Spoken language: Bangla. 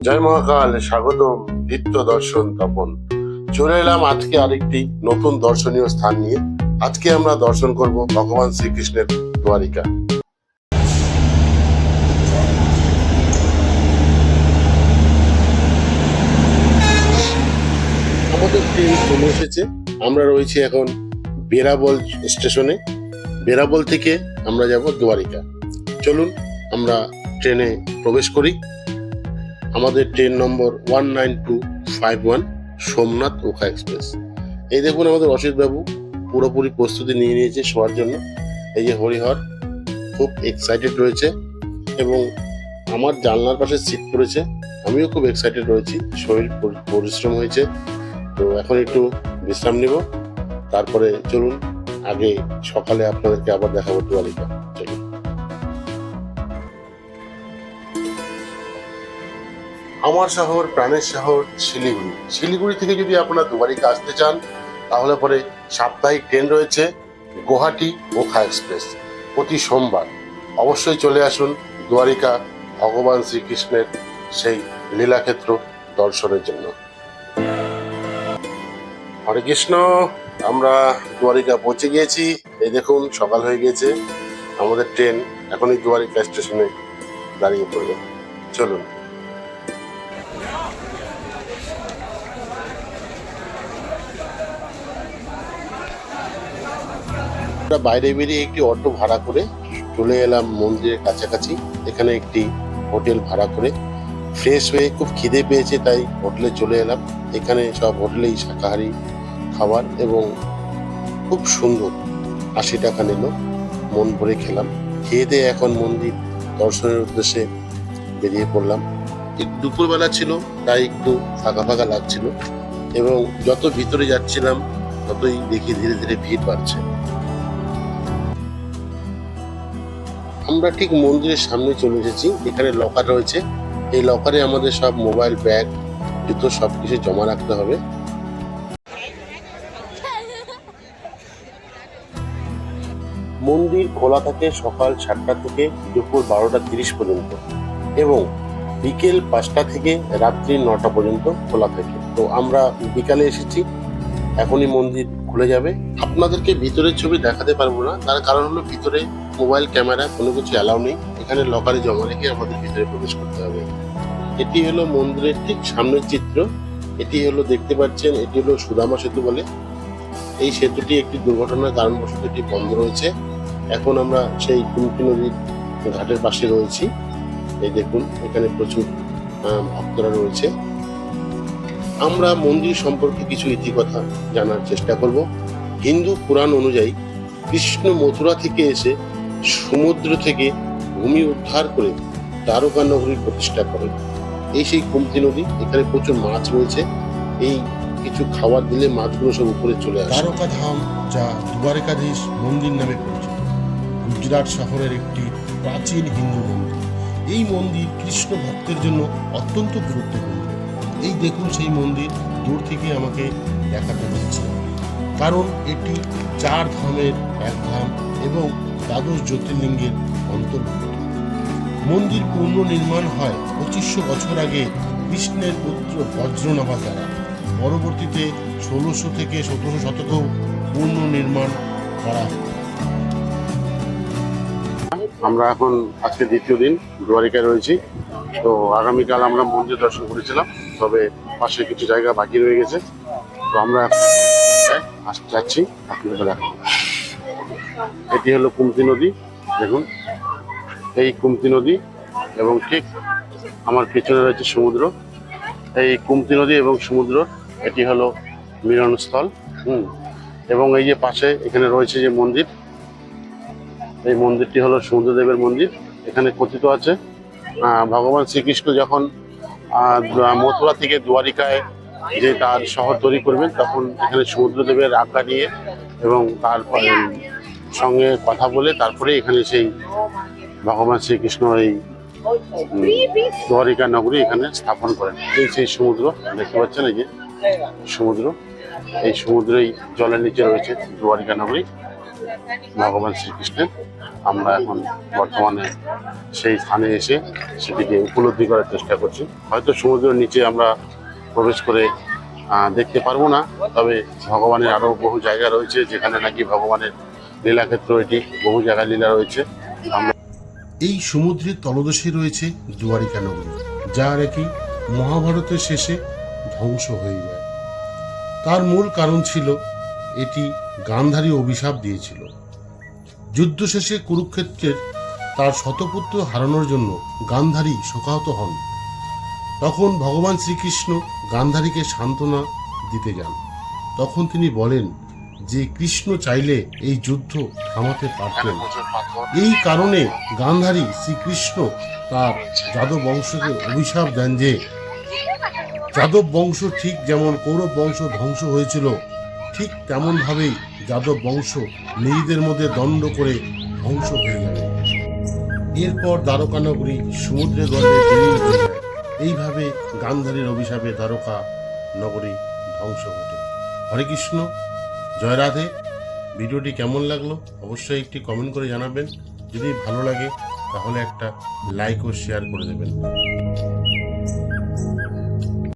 জয় মহাকাল, স্বাগতম নিত্য দর্শন তপন। চলে এলাম আজকে আরেকটি নতুন দর্শনীয় স্থান নিয়ে। আজকে আমরা দর্শন করব ভগবান শ্রীকৃষ্ণের দ্বারিকা। আমাদের ট্রেন চলে এসেছে। আমরা রয়েছি এখন বেরাবল স্টেশনে। বেরাবল থেকে আমরা যাব দ্বারিকা। চলুন আমরা ট্রেনে প্রবেশ করি। আমাদের ট্রেন নম্বর 19251 সোমনাথ ওখা এক্সপ্রেস। এই দেখুন আমাদের অসিত বাবু পুরোপুরি প্রস্তুতি নিয়ে নিয়েছে শোয়ার জন্য। এই যে হরিহর খুব এক্সাইটেড রয়েছে এবং আমার জানলার পাশে সিট পড়েছে। আমিও খুব এক্সাইটেড রয়েছি, শরীর পরিশ্রম হয়েছে, তো এখন একটু বিশ্রাম নিব। তারপরে চলুন আগে সকালে আপনাদেরকে আবার দেখাবো দ্বারিকা। চলুন। আমার শহর, প্রাণের শহর শিলিগুড়ি। শিলিগুড়ি থেকে যদি আপনারা দ্বারিকা আসতে চান তাহলে পরে সাপ্তাহিক ট্রেন রয়েছে গুয়াহাটি ওখা এক্সপ্রেস প্রতি সোমবার। অবশ্যই চলে আসুন দ্বারিকা ভগবান শ্রীকৃষ্ণের সেই লীলাক্ষেত্র দর্শনের জন্য। হরে কৃষ্ণ, আমরা দ্বারিকা পৌঁছে গিয়েছি। এই দেখুন সকাল হয়ে গিয়েছে, আমাদের ট্রেন এখনই দ্বারিকা স্টেশনে দাঁড়িয়ে পড়বে। চলুন। বাইরে বেরিয়ে একটি অটো ভাড়া করে চলে এলাম মন্দিরের কাছাকাছি। এখানে একটি হোটেল ভাড়া করে ফ্রেশ হয়ে খুব খিদে পেয়েছে, তাই হোটেলে চলে এলাম। এখানে সব হোটেলেই শাকাহারি খাবার এবং খুব সুন্দর। 80 টাকা নিল, মন ভরে খেলাম। খেয়ে দিয়ে এখন মন্দির দর্শনের উদ্দেশ্যে বেরিয়ে পড়লাম। দুপুরবেলা ছিল তাই একটু ফাঁকা ফাঁকা লাগছিল এবং যত ভিতরে যাচ্ছিলাম ততই দেখি ধীরে ধীরে ভিড় বাড়ছে। আমরা ঠিক মন্দিরের সামনে চলে এসেছি। এখানে লকার রয়েছে, এই লকারে আমাদের সব মোবাইল, ব্যাগ, জুতো সবকিছু জমা রাখতে হবে। মন্দির খোলা থাকে সকাল 7টা থেকে দুপুর 12টা 30 পর্যন্ত এবং বিকেল 5টা থেকে রাত্রি 9টা পর্যন্ত খোলা থাকে। তো আমরা বিকালে এসেছি, এখনই মন্দির খুলে যাবে। আপনাদেরকে ভিতরের ছবি দেখাতে পারবো না, তার কারণ হলো ভিতরে মোবাইল, ক্যামেরা কোনো কিছু অ্যালাউ নেই। এখানে লকারে জমা রেখে আমাদের ভিতরে প্রবেশ করতে হবে। এটি হলো মন্দিরের ঠিক সামনের চিত্র। এটি হলো দেখতে পাচ্ছেন, এটি হলো সুদামা সেতু বলে। এই সেতুটি একটি দুর্ঘটনার কারণবশত এটি বন্ধ রয়েছে। এখন আমরা সেই কুমকি নদীর ঘাটের পাশে রয়েছি। এই দেখুন এখানে প্রচুর ভক্তরা রয়েছে। আমরা মন্দির সম্পর্কে কিছু ইতিকথা জানার চেষ্টা করব। হিন্দু পুরাণ অনুযায়ী কৃষ্ণ মথুরা থেকে এসে সমুদ্র থেকে ভূমি উদ্ধার করে দ্বারকা নগরীর প্রতিষ্ঠা করেন। এই সেই কুমতি নদী, এখানে প্রচুর মাছ রয়েছে। এই কিছু খাবার দিলে মাছগুলো সব উপরে চলে আসে। দ্বারকা ধাম, যা দ্বারকাধীশ মন্দির নামে পরিচিত, গুজরাট শহরের একটি প্রাচীন হিন্দু মন্দির। এই মন্দির কৃষ্ণ ভক্তের জন্য অত্যন্ত গুরুত্বপূর্ণ। এই দেখুন সেই মন্দির দূর থেকে আমাকে দেখাতে হচ্ছে, কারণ এটি 4 ধামের এক ধাম এবং 12 জ্যোতির্লিঙ্গের অন্তর্ভুক্ত। মন্দির পুনর্নির্মাণ হয় 2500 বছর আগে কৃষ্ণের পুত্র বজ্রনাভা দ্বারা। পরবর্তীতে 1600 থেকে 1700 শতকেও পুনর্নির্মাণ করা হয়। আমরা এখন আজকে দ্বিতীয় দিন দ্বারিকায় রয়েছি। তো আগামীকাল আমরা মন্দির দর্শন করেছিলাম, তবে পাশে কিছু জায়গা বাকি রয়ে গেছে। তো আমরা যাচ্ছি আপনাদের দেখাবো। এটি হলো কুমতি নদী, দেখুন এই কুমতি নদী এবং ঠিক আমার পেছনে রয়েছে সমুদ্র। এই কুমতি নদী এবং সমুদ্র এটি হলো মিলনস্থল। এবং এই যে পাশে এখানে রয়েছে যে মন্দির, এই মন্দিরটি হলো সমুদ্রদেবের মন্দির। এখানে কথিত আছে ভগবান শ্রীকৃষ্ণ যখন মথুরা থেকে দ্বারিকায় যে তার শহর তৈরি করবেন, তখন এখানে সমুদ্রদেবের আজ্ঞা নিয়ে এবং তার সঙ্গে কথা বলে তারপরে এখানে সেই ভগবান শ্রীকৃষ্ণ এই দ্বারিকা নগরী এখানে স্থাপন করেন। এই সেই সমুদ্র দেখতে পাচ্ছেন, এই যে সমুদ্র, এই সমুদ্রেই জলের নিচে রয়েছে দ্বারিকা নগরী। ভগবান শ্রীকৃষ্ণের। আমরা এখন বর্তমানে সেই স্থানে এসে সেটিকে উপলব্ধি করার চেষ্টা করছি। হয়তো সমুদ্রের নিচে আমরা প্রবেশ করে দেখতে পারবো না, তবে ভগবানের আরও বহু জায়গা রয়েছে যেখানে নাকি ভগবানের লীলাক্ষেত্র, এটি বহু জায়গায় লীলা রয়েছে। আমরা এই সমুদ্রের তলদেশে রয়েছে দুয়ারিকা নগরী, যা নাকি মহাভারতের শেষে ধ্বংস হয়ে যায়। তার মূল কারণ ছিল এটি গান্ধারী অভিশাপ দিয়েছিল। যুদ্ধ শেষে কুরুক্ষেত্রের তার শতপুত্র হারানোর জন্য গান্ধারী শোকাহত হন। তখন ভগবান শ্রীকৃষ্ণ গান্ধারীকে সান্ত্বনা দিতে যান। তখন তিনি বলেন যে কৃষ্ণ চাইলে এই যুদ্ধ থামাতে পারতেন। এই কারণে গান্ধারী শ্রীকৃষ্ণ তার যাদব বংশকে অভিশাপ দেন যে যাদব বংশ ঠিক যেমন কৌরব বংশ ধ্বংস হয়েছিল, ঠিক তেমন ভাবেই যাদব বংশ নিজেদের মধ্যে দ্বন্দ্ব করে ধ্বংস হয়ে যাবে। এরপর দ্বারকা নগরী সমুদ্রে গর্ভে বিলীন হয়ে যায়। এইভাবে গান্ধারীর অভিশাপে দ্বারকা নগরী ধ্বংস ঘটে। হরে কৃষ্ণ, জয় রাধে। ভিডিওটি কেমন লাগলো অবশ্যই একটি কমেন্ট করে জানাবেন। যদি ভালো লাগে তাহলে একটা লাইক ও শেয়ার করে দেবেন।